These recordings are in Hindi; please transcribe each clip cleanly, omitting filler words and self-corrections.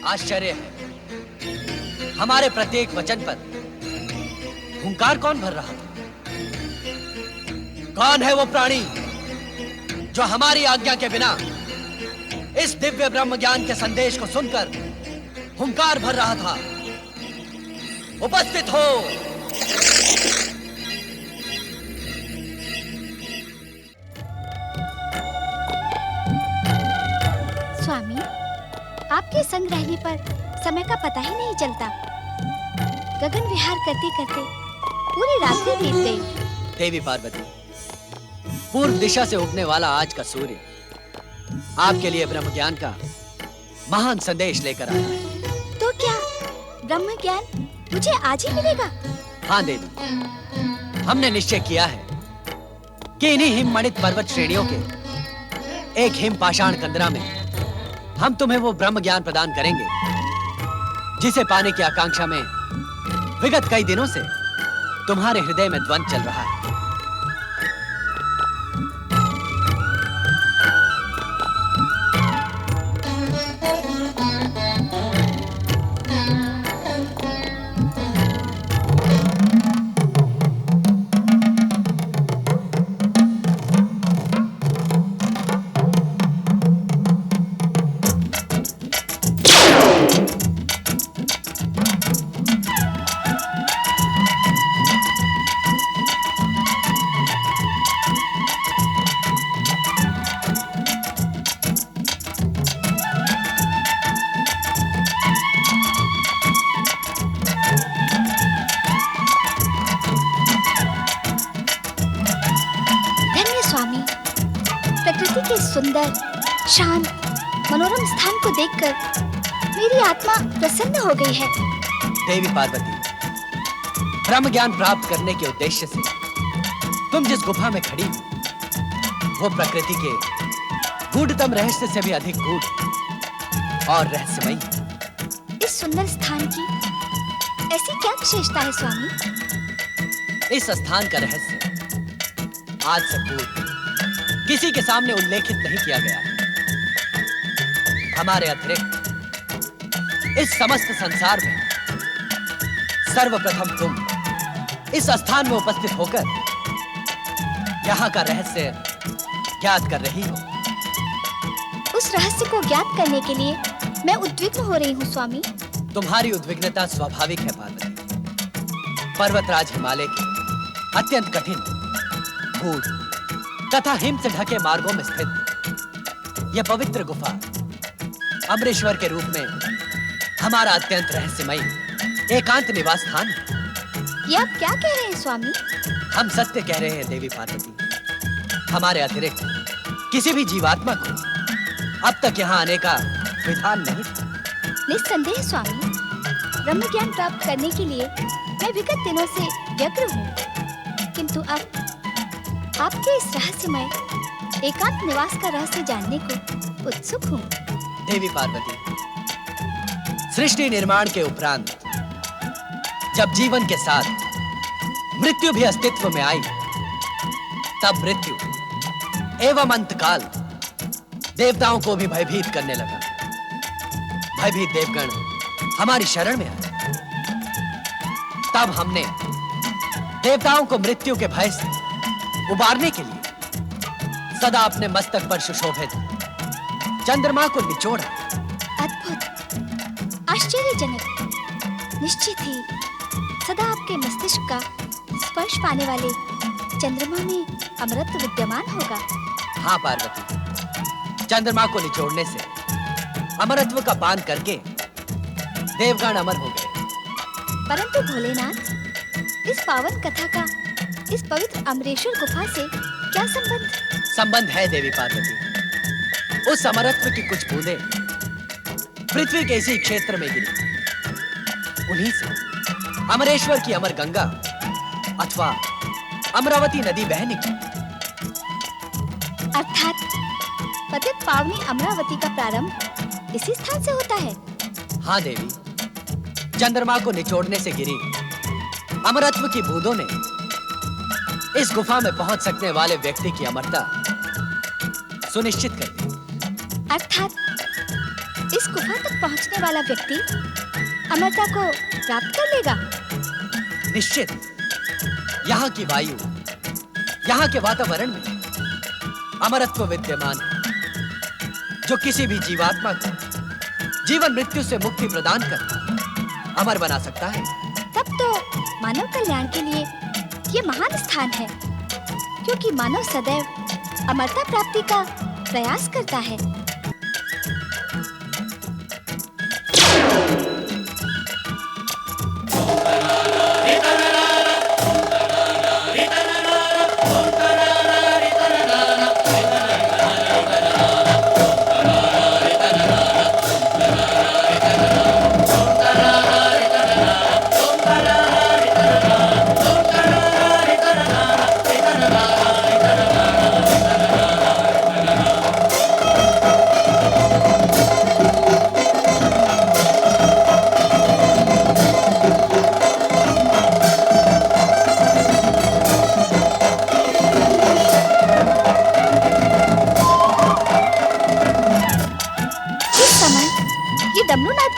आश्चर्य है, हमारे प्रत्येक वचन पर हुंकार कौन भर रहा था? कौन है वो प्राणी जो हमारी आज्ञा के बिना इस दिव्य ब्रह्म ज्ञान के संदेश को सुनकर हुंकार भर रहा था? उपस्थित हो। स्वामी, आपके संग रहने पर समय का पता ही नहीं चलता। गगन विहार करते करते पूरी रात्रि बीत गई। देवी पार्वती, पूर्व दिशा से उगने वाला आज का सूर्य आपके लिए ब्रह्म ज्ञान का महान संदेश लेकर आया है। तो क्या ब्रह्म ज्ञान मुझे आज ही मिलेगा? हाँ देवी, हमने निश्चय किया है कि इन्हीं हिममणित पर्वत श्रेणियों के एक हिम पाषाण कंदरा में हम तुम्हें वो ब्रह्म ज्ञान प्रदान करेंगे जिसे पाने की आकांक्षा में विगत कई दिनों से तुम्हारे हृदय में द्वंद्व चल रहा है। प्रकृति के सुंदर, शांत, मनोरम स्थान को देखकर मेरी आत्मा प्रसन्न हो गई है। देवी पार्वती, ब्रह्म ज्ञान प्राप्त करने के उद्देश्य से तुम जिस गुफा में खड़ी हो वो प्रकृति के गूढ़तम रहस्य से भी अधिक गूढ़ और रहस्यमयी है। इस सुंदर स्थान की ऐसी क्या विशेषता है स्वामी? इस स्थान का रहस्य आज से पूर्व किसी के सामने उल्लेखित नहीं किया गया है। हमारे अतिरिक्त इस समस्त संसार में सर्वप्रथम तुम इस स्थान में उपस्थित होकर यहाँ का रहस्य ज्ञात कर रही हो। उस रहस्य को ज्ञात करने के लिए मैं उद्विग्न हो रही हूँ स्वामी। तुम्हारी उद्विग्नता स्वाभाविक है पार्वती। पर्वतराज हिमालय के अत्यंत कठिन, गूढ़ तथा हिम से ढके मार्गों में स्थित यह पवित्र गुफा अमरेश्वर के रूप में हमारा अत्यंत रहस्यमयी एकांत निवास स्थान है। ये आप क्या कह रहे हैं स्वामी? हम सत्य कह रहे हैं देवी पार्वती। हमारे अतिरिक्त किसी भी जीवात्मा को अब तक यहाँ आने का विधान नहीं था। निस्संदेह स्वामी, ब्रह्म ज्ञान प्राप्त करने के लिए मैं विगत दिनों से व्यग्र हूँ, किंतु अब आपके इस रहस्यमय एकांत निवास का रहस्य जानने को उत्सुक हूँ। देवी पार्वती, सृष्टि निर्माण के उपरांत जब जीवन के साथ मृत्यु भी अस्तित्व में आई, तब मृत्यु एवं अंतकाल देवताओं को भी भयभीत करने लगा। भयभीत देवगण हमारी शरण में आए। तब हमने देवताओं को मृत्यु के भय से उबारने के लिए सदा अपने मस्तक पर सुशोभित चंद्रमा को निचोड़ा। अद्भुत, आश्चर्यजनक। निश्चित ही सदा आपके मस्तिष्क का स्पर्श पाने वाले चंद्रमा में अमृत विद्यमान होगा। हाँ पार्वती, चंद्रमा को निचोड़ने से अमरत्व का पान करके देवगण अमर हो गए। परंतु भोलेनाथ, इस पावन कथा का इस पवित्र अमरेश्वर गुफा से क्या संबंध? संबंध है देवी पार्वती। उस अमरत्व की कुछ बूंदें पृथ्वी के इसी क्षेत्र में गिरी। उन्हीं से अमरेश्वर की अमर गंगा अथवा अमरावती नदी बह निकली। अर्थात पतित पावनी अमरावती का प्रारंभ इसी स्थान से होता है। हाँ देवी, चंद्रमा को निचोड़ने से गिरी अमरत्व की बूंदों ने इस गुफा में पहुंच सकने वाले व्यक्ति की अमरता सुनिश्चित कर दी। अर्थात इस गुफा तक पहुंचने वाला व्यक्ति अमरता को प्राप्त कर लेगा? निश्चित। यहाँ की वायु, यहाँ के वातावरण में अमरत्व विद्यमान है, जो किसी भी जीवात्मा को जीवन मृत्यु से मुक्ति प्रदान कर अमर बना सकता है। तब तो मानव कल्याण के लिए ये महान स्थान है, क्योंकि मानव सदैव अमरता प्राप्ति का प्रयास करता है।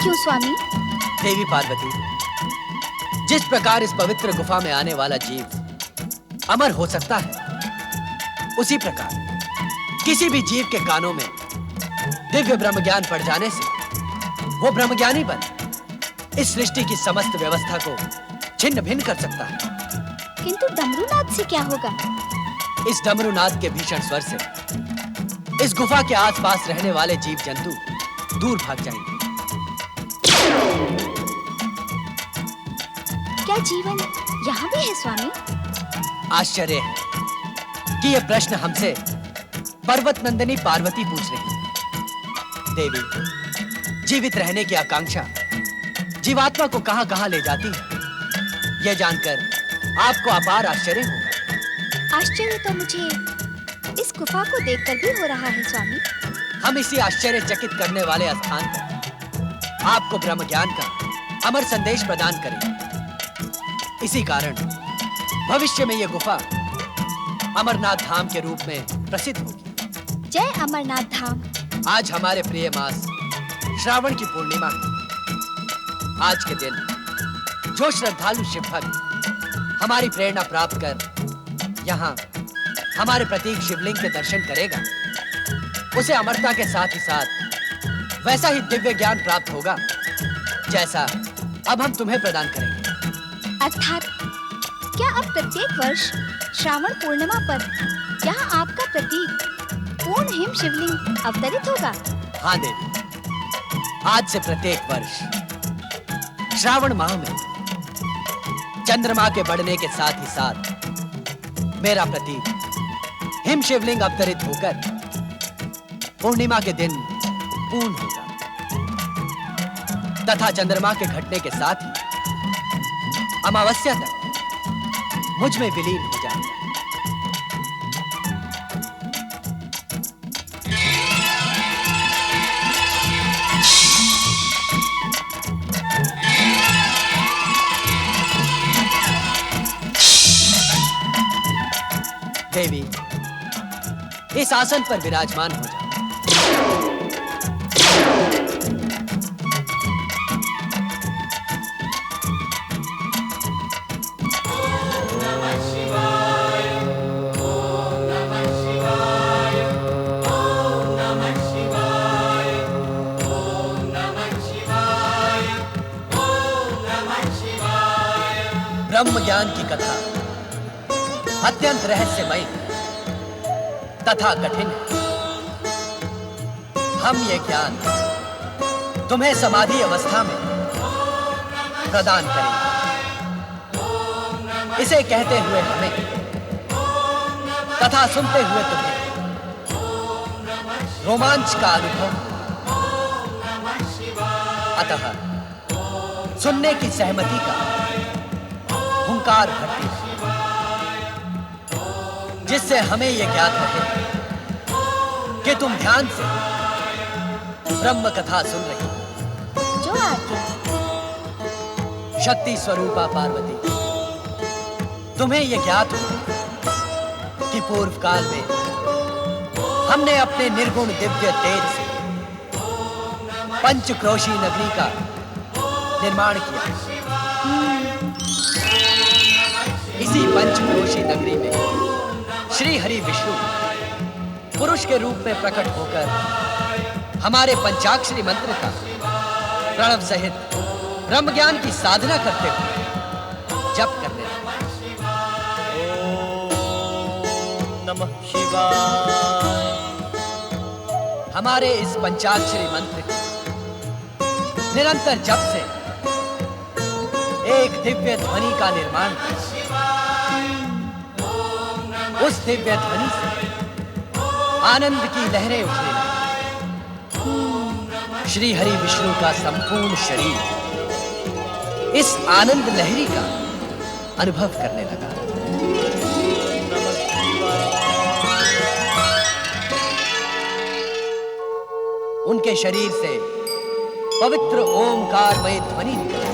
क्यों स्वामी? देवी पार्वती, जिस प्रकार इस पवित्र गुफा में आने वाला जीव अमर हो सकता है, उसी प्रकार किसी भी जीव के कानों में दिव्य ब्रह्म ज्ञान पड़ जाने से वो ब्रह्मज्ञानी बन इस सृष्टि की समस्त व्यवस्था को छिन्न भिन्न कर सकता है। किंतु डमरूनाद से क्या होगा? इस डमरूनाद के भीषण स्वर से इस गुफा के आसपास रहने वाले जीव जंतु दूर भाग जाएंगे। क्या जीवन यहाँ भी है स्वामी? आश्चर्य है कि यह प्रश्न हमसे पर्वत नंदिनी पार्वती पूछ रही है। देवी, जीवित रहने की आकांक्षा जीवात्मा को कहां-कहां ले जाती है, यह जानकर आपको अपार आश्चर्य होगा। आश्चर्य तो मुझे इस गुफा को देखकर भी हो रहा है स्वामी। हम इसी आश्चर्यचकित करने वाले स्थान पर आपको ब्रह्म ज्ञान का अमर संदेश प्रदान करेंगे। इसी कारण भविष्य में यह गुफा अमरनाथ धाम के रूप में प्रसिद्ध होगी। जय अमरनाथ धाम। आज हमारे प्रिय मास श्रावण की पूर्णिमा है। आज के दिन जो श्रद्धालु शिव भक्त हमारी प्रेरणा प्राप्त कर यहाँ हमारे प्रतीक शिवलिंग के दर्शन करेगा, उसे अमरता के साथ ही साथ वैसा ही दिव्य ज्ञान प्राप्त होगा जैसा अब हम तुम्हें प्रदान करेंगे। अर्थात क्या अब प्रत्येक वर्ष श्रावण पूर्णिमा पर यहाँ आपका प्रतीक पूर्ण हिम शिवलिंग अवतरित होगा? हाँ देवी, आज से प्रत्येक वर्ष श्रावण माह में चंद्रमा के बढ़ने के साथ ही साथ मेरा प्रतीक हिम शिवलिंग अवतरित होकर पूर्णिमा के दिन पूर्ण होगा तथा चंद्रमा के घटने के साथ ही अमावस्या तक मुझ में विलीन हो जाएगा। देवी, इस आसन पर विराजमान हो जाओ। ब्रह्म ज्ञान की कथा अत्यंत रहस्यमय तथा कठिन है। हम ये ज्ञान तुम्हें समाधि अवस्था में प्रदान करेंगे। इसे कहते हुए हमें तथा सुनते हुए तुम्हें रोमांच का अनुभव, अतः सुनने की सहमति का हुंकार भरती है, जिससे हमें यह ज्ञात रहे कि तुम ध्यान से ब्रह्म कथा सुन रही हो। जो आज्ञा। शक्ति स्वरूपा पार्वती, तुम्हें यह ज्ञात हो कि पूर्व काल में हमने अपने निर्गुण दिव्य तेज से पंचक्रोशी नगरी का निर्माण किया। इसी पंचक्रोशी नगरी में श्री हरि विष्णु पुरुष के रूप में प्रकट होकर हमारे पंचाक्षरी मंत्र का प्रणव सहित ब्रह्म ज्ञान की साधना करते हुए जप करने लगे। ओम नमः शिवाय। हमारे इस पंचाक्षरी मंत्र के निरंतर जप से एक दिव्य ध्वनि का निर्माण हुआ। उस दिव्य ध्वनि से आनंद की लहरें उठने लगी। श्री हरि विष्णु का संपूर्ण शरीर इस आनंद लहरी का अनुभव करने लगा। उनके शरीर से पवित्र ओमकारमय ध्वनि निकली।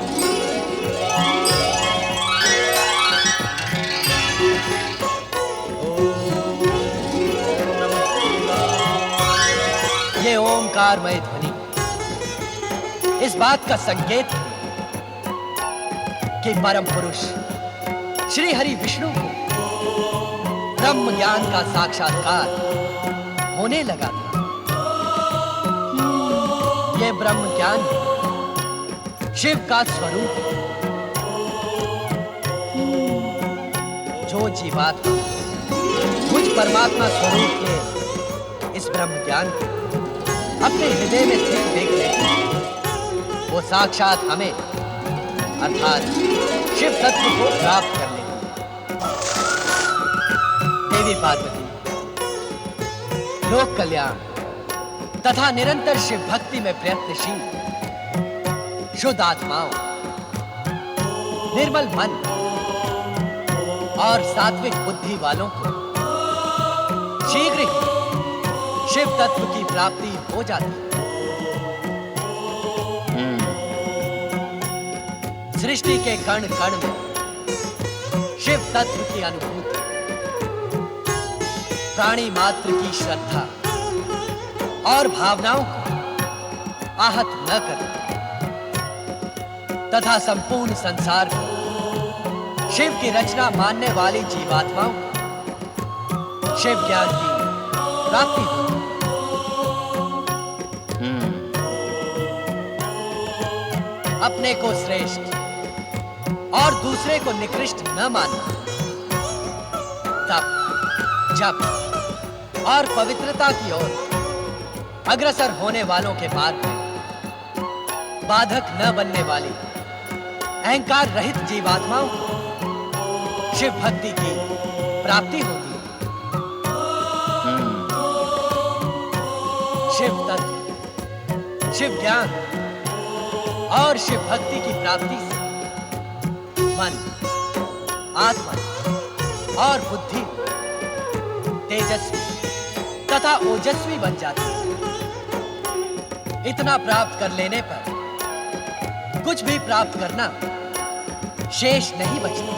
ये ओमकारमय ध्वनि इस बात का संकेत है कि परम पुरुष श्री हरि विष्णु को ब्रह्म ज्ञान का साक्षात्कार होने लगा था। यह ब्रह्म ज्ञान शिव का स्वरूप है। जो जीवात्मा मुझ परमात्मा स्वरूप के इस ब्रह्म ज्ञान को अपने हृदय में स्थित देख लेते हैं, वो साक्षात हमें अर्थात शिव तत्व को प्राप्त कर लेते हैं। देवी पार्वती लोक कल्याण तथा निरंतर शिव भक्ति में प्रयत्नशील शुद्ध आत्माओं, निर्मल मन और सात्विक बुद्धि वालों को शीघ्र ही शिव तत्व की प्राप्ति हो जाती है। सृष्टि के कण कण में शिव तत्व की अनुभूति, प्राणी मात्र की श्रद्धा और भावनाओं को आहत न कर तथा संपूर्ण संसार को शिव की रचना मानने वाली जीवात्माओं को शिव ज्ञान की प्राप्ति होती। अपने को श्रेष्ठ और दूसरे को निकृष्ट न मानना, तप, जप और पवित्रता की ओर अग्रसर होने वालों के मार्ग में बाधक न बनने वाली अहंकार रहित जीवात्माओं को शिव भक्ति की प्राप्ति होती है। शिव तत्व, शिव ज्ञान और शिव भक्ति की प्राप्ति से मन, आत्मा और बुद्धि तेजस्वी तथा ओजस्वी बन जाती है। इतना प्राप्त कर लेने पर कुछ भी प्राप्त करना शेष नहीं बचता।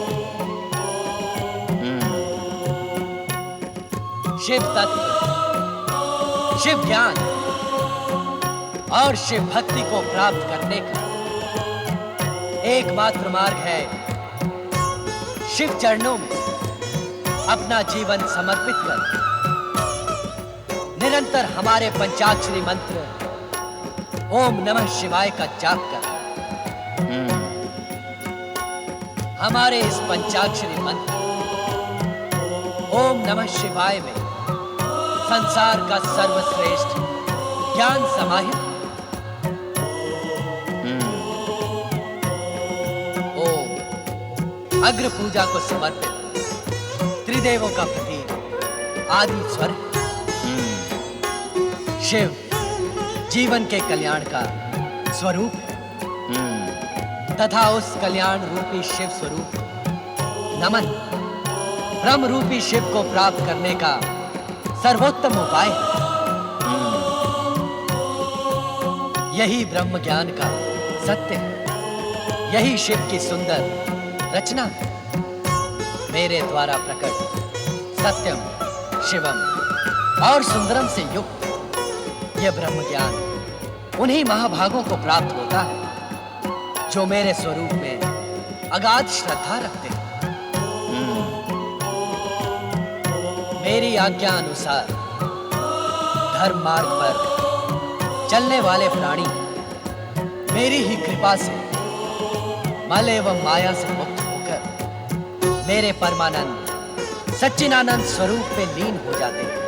शिव तत्व, शिव ज्ञान और शिव भक्ति को प्राप्त करने का एकमात्र मार्ग है शिव चरणों में अपना जीवन समर्पित कर निरंतर हमारे पंचाक्षरी मंत्र ओम नमः शिवाय का जाप कर। हमारे इस पंचाक्षरी मंत्र ओम नमः शिवाय में संसार का सर्वश्रेष्ठ ज्ञान समाहित। ओम अग्र पूजा को समर्पित त्रिदेवों का प्रतीक आदि स्वर। शिव जीवन के कल्याण का स्वरूप है तथा उस कल्याण रूपी शिव स्वरूप नमन ब्रह्म रूपी शिव को प्राप्त करने का सर्वोत्तम उपाय है। यही ब्रह्म ज्ञान का सत्य है, यही शिव की सुंदर रचना है। मेरे द्वारा प्रकट सत्यम, शिवम और सुंदरम से युक्त यह ब्रह्म ज्ञान उन्हीं महाभागों को प्राप्त होता है जो मेरे स्वरूप में अगाध श्रद्धा रखते हैं। मेरी आज्ञा अनुसार धर्म मार्ग पर चलने वाले प्राणी मेरी ही कृपा से मल एवं माया से मुक्त होकर मेरे परमानंद सच्चिदानंद स्वरूप में लीन हो जाते हैं।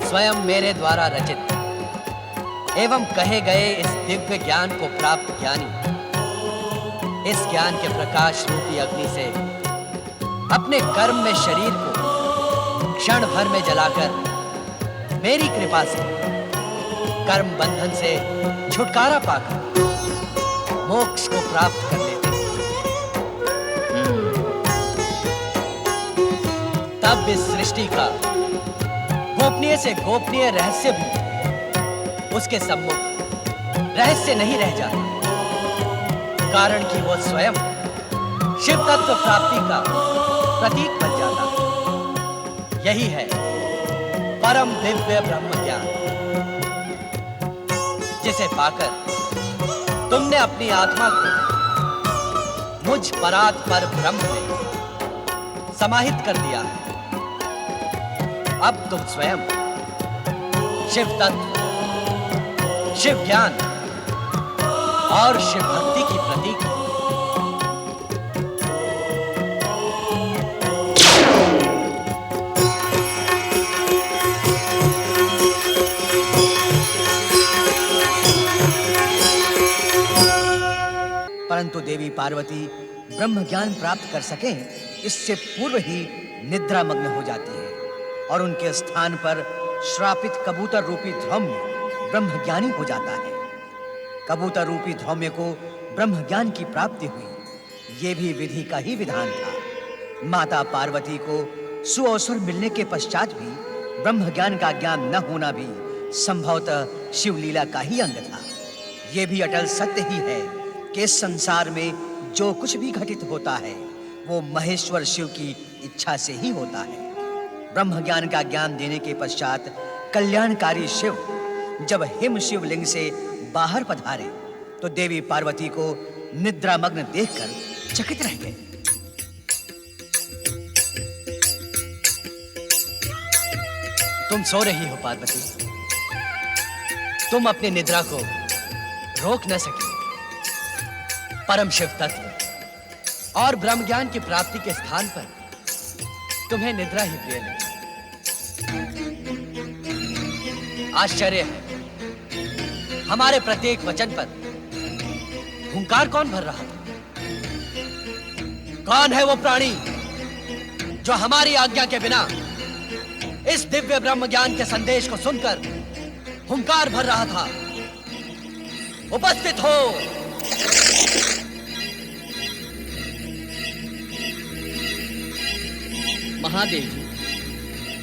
स्वयं मेरे द्वारा रचित एवं कहे गए इस दिव्य ज्ञान को प्राप्त ज्ञानी इस ज्ञान के प्रकाश रूपी अग्नि से अपने कर्म में शरीर को क्षण भर में जलाकर मेरी कृपा से कर्म बंधन से छुटकारा पाकर मोक्ष को प्राप्त कर लेते हैं। तब इस सृष्टि का गोपनीय से गोपनीय रहस्य भी उसके सम्मुख रहस्य नहीं रह जाता, कारण कि वो स्वयं शिव तत्व प्राप्ति का प्रतीक बन जाता है। यही है परम दिव्य ब्रह्म ज्ञान, जिसे पाकर तुमने अपनी आत्मा को मुझ परात पर ब्रह्म में समाहित कर दिया है। अब तुम स्वयं शिव तत्व, शिव ज्ञान और शिव भक्ति की प्रतीक हो। परंतु देवी पार्वती ब्रह्म ज्ञान प्राप्त कर सके इससे पूर्व ही निद्रा मग्न हो जाती है और उनके स्थान पर श्रापित कबूतर रूपी ध्रौम्य ब्रह्म ज्ञानी हो जाता है। कबूतर रूपी ध्रौम्य को ब्रह्म ज्ञान की प्राप्ति हुई, ये भी विधि का ही विधान था। माता पार्वती को सुअवसर मिलने के पश्चात भी ब्रह्म ज्ञान का ज्ञान न होना भी संभवतः शिवलीला का ही अंग था। ये भी अटल सत्य ही है कि इस संसार में जो कुछ भी घटित होता है वो महेश्वर शिव की इच्छा से ही होता है। ब्रह्म ज्ञान का ज्ञान देने के पश्चात कल्याणकारी शिव जब हिम शिवलिंग से बाहर पधारे तो देवी पार्वती को निद्रामग्न देखकर चकित रह गए। तुम सो रही हो पार्वती, तुम अपनी निद्रा को रोक न सकी। परम शिव तत्व और ब्रह्म ज्ञान की प्राप्ति के स्थान पर तुम्हें निद्रा ही प्रिय लगी। आश्चर्य है, हमारे प्रत्येक वचन पर हुंकार कौन भर रहा था? कौन है वो प्राणी जो हमारी आज्ञा के बिना इस दिव्य ब्रह्म ज्ञान के संदेश को सुनकर हुंकार भर रहा था? उपस्थित हो। महादेव जी,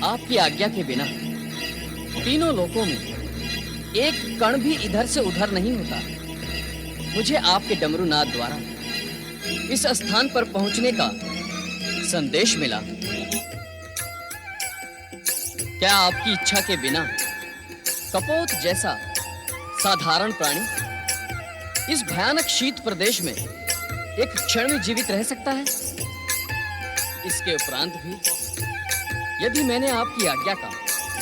आपकी आज्ञा के बिना तीनों लोकों में एक कण भी इधर से उधर नहीं होता। मुझे आपके डमरूनाद द्वारा इस स्थान पर पहुंचने का संदेश मिला। क्या आपकी इच्छा के बिना कपोत जैसा साधारण प्राणी इस भयानक शीत प्रदेश में एक क्षण में जीवित रह सकता है? इसके उपरांत भी यदि मैंने आपकी आज्ञा का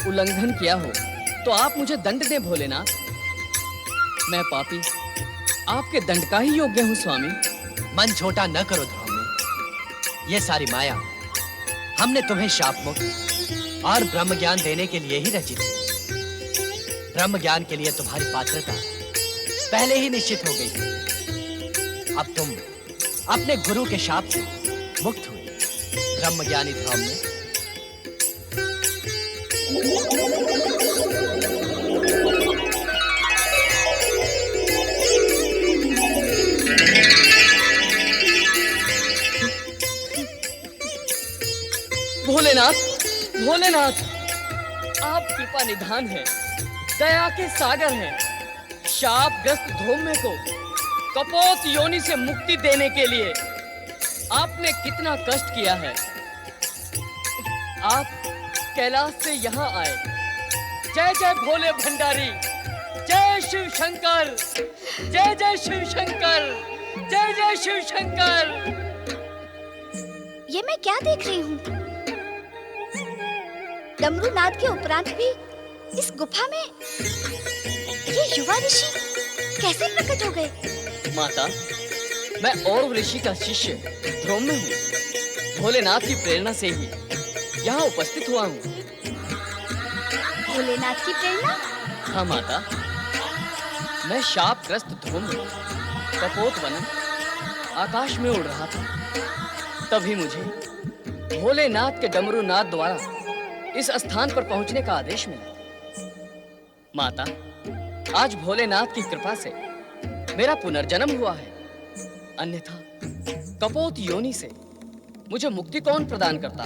उल्लंघन किया हो तो आप मुझे दंड दें भोलेनाथ। मैं पापी आपके दंड का ही योग्य हूं स्वामी। मन छोटा न करो ध्रौम्य, ये सारी माया हमने तुम्हें शाप मुक्त और ब्रह्म ज्ञान देने के लिए ही रची थी। ब्रह्म ज्ञान के लिए तुम्हारी पात्रता पहले ही निश्चित हो गई थी। अब तुम अपने गुरु के शाप से मुक्त हुए। ब्रह्म ज्ञानी ध्रौम्य, भोलेनाथ, भोलेनाथ, आप कृपा निधान हैं, दया के सागर हैं। शापग्रस्त धौम्य को कपोत योनि से मुक्ति देने के लिए आपने कितना कष्ट किया है। आप कैलाश से यहाँ आए, जय जय भोले भंडारी, जय शिव शंकर, जय जय शिव शंकर, जय जय शिव शंकर। ये मैं क्या देख रही हूँ? डमरू नाद के उपरांत भी इस गुफा में ये युवा ऋषि कैसे प्रकट हो गए? माता, मैं और ऋषि का शिष्य ध्रुव में हूँ। भोलेनाथ की प्रेरणा से ही यहाँ उपस्थित हुआ हूँ। भोलेनाथ की प्रेरणा? हाँ माता, मैं शापग्रस्त ध्रुव में कपोत वनम आकाश में उड़ रहा था। तभी मुझे भोलेनाथ के डमरू नाद द्वारा इस स्थान पर पहुंचने का आदेश मिला। माता, आज भोलेनाथ की कृपा से मेरा पुनर्जन्म हुआ है। अन्यथा कपोत योनि से मुझे मुक्ति कौन प्रदान करता?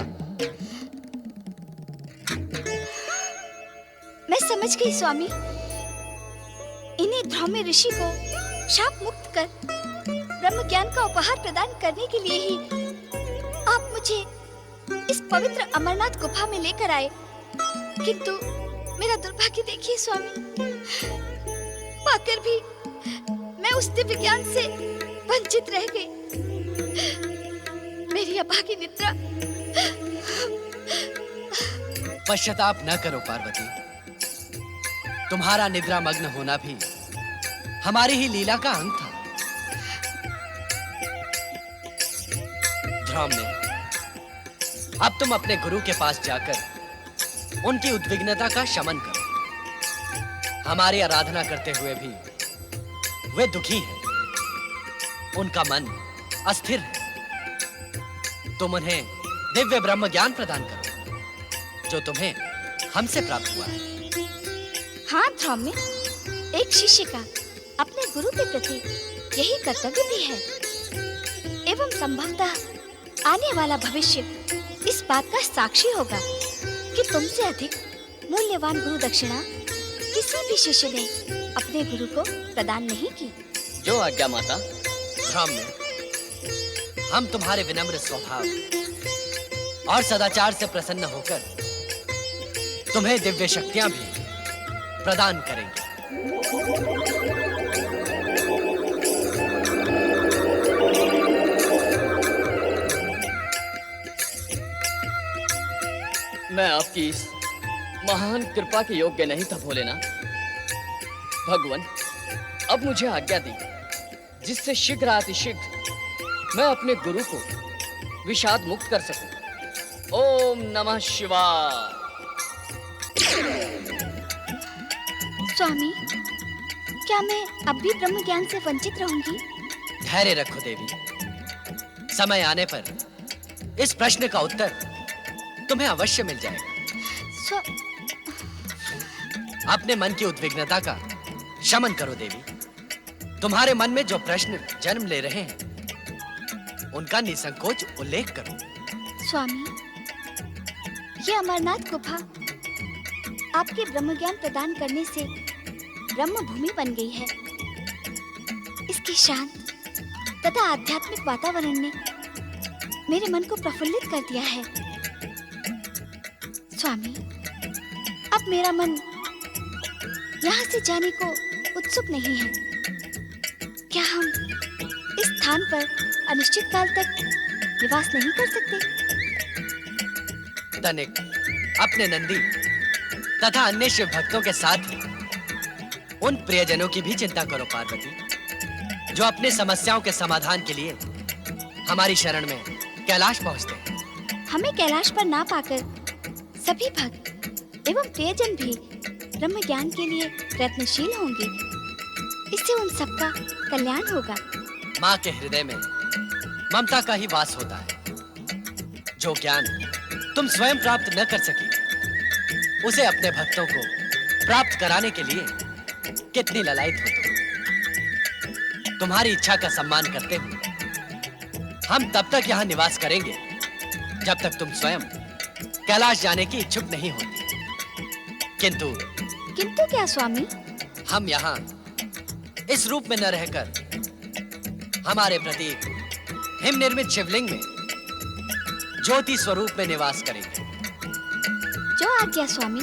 मैं समझ गई स्वामी। इन्हीं ध्रुव ऋषि को शाप मुक्त कर ब्रह्म ज्ञान का उपहार प्रदान करने के लिए ही आप मुझे इस पवित्र अमरनाथ गुफा में लेकर आए। किंतु मेरा दुर्भाग्य देखिए स्वामी, पाकर भी मैं उस दिव्य ज्ञान से वंचित रह गई। मेरी अभागी निद्रा। पश्चाताप न करो पार्वती, तुम्हारा निद्रा मग्न होना भी हमारी ही लीला का अंग था। ध्रुव में अब तुम अपने गुरु के पास जाकर उनकी उद्विग्नता का शमन करो। हमारी आराधना करते हुए भी वे दुखी हैं, उनका मन अस्थिर है। तुम उन्हें दिव्य ब्रह्म ज्ञान प्रदान करो, जो तुम्हें हमसे प्राप्त हुआ है। हाँ ध्रुव में एक शिष्य का अपने गुरु के प्रति यही कर्तव्य भी है। एवं संभवतः आने वाला भविष्य इस बात का साक्षी होगा कि तुमसे अधिक मूल्यवान गुरु दक्षिणा किसी भी शिष्य ने अपने गुरु को प्रदान नहीं की। जो आज्ञा माता। ध्रुव में हम तुम्हारे विनम्र स्वभाव और सदाचार से प्रसन्न होकर तुम्हें दिव्य शक्तियां भी प्रदान करेंगे। मैं आपकी इस महान कृपा के योग्य नहीं था भोलेनाथ। भगवान, अब मुझे आज्ञा दी जिससे शीघ्र अतिशीघ्र मैं अपने गुरु को विषाद मुक्त कर सकूं। ओम नमः शिवाय। स्वामी, क्या मैं अब भी ब्रह्म ज्ञान से वंचित रहूंगी? धैर्य रखो देवी, समय आने पर इस प्रश्न का उत्तर तुम्हें अवश्य मिल जाएगा। अपने मन की उद्विग्नता का शमन करो देवी। तुम्हारे मन में जो प्रश्न जन्म ले रहे हैं उनका निसंकोच उल्लेख करो। स्वामी, ये अमरनाथ गुफा आपके ब्रह्म ज्ञान प्रदान करने से ब्रह्म भूमि बन गई है। इसके शांत तथा आध्यात्मिक वातावरण ने मेरे मन को प्रफुल्लित कर दिया है। स्वामी, अब मेरा मन यहाँ से जाने को उत्सुक नहीं है। क्या हम इस स्थान पर अनिश्चित काल तक निवास नहीं कर सकते? तनिक अपने नंदी तथा अन्य शिव भक्तों के साथ ही उन प्रियजनों की भी चिंता करो पार्वती, जो अपने समस्याओं के समाधान के लिए हमारी शरण में कैलाश पहुंचते हैं। हमें कैलाश पर ना पाकर सभी भक्त एवं प्रियजन भी ब्रह्म ज्ञान के लिए प्रयत्नशील होंगे। इससे उन सबका कल्याण होगा। माँ के हृदय में ममता का ही वास होता है। जो ज्ञान तुम स्वयं प्राप्त न कर सकी, उसे अपने भक्तों को प्राप्त कराने के लिए कितनी ललायत हो तुम। तुम्हारी इच्छा का सम्मान करते हुए हम तब तक यहाँ निवास करेंगे जब तक तुम स्वयं कैलाश जाने की इच्छुक नहीं होती। किंतु क्या स्वामी? हम यहाँ इस रूप में न रहकर हमारे प्रतीक हिम निर्मित शिवलिंग में ज्योति स्वरूप में निवास करेंगे। जो आज्ञा स्वामी।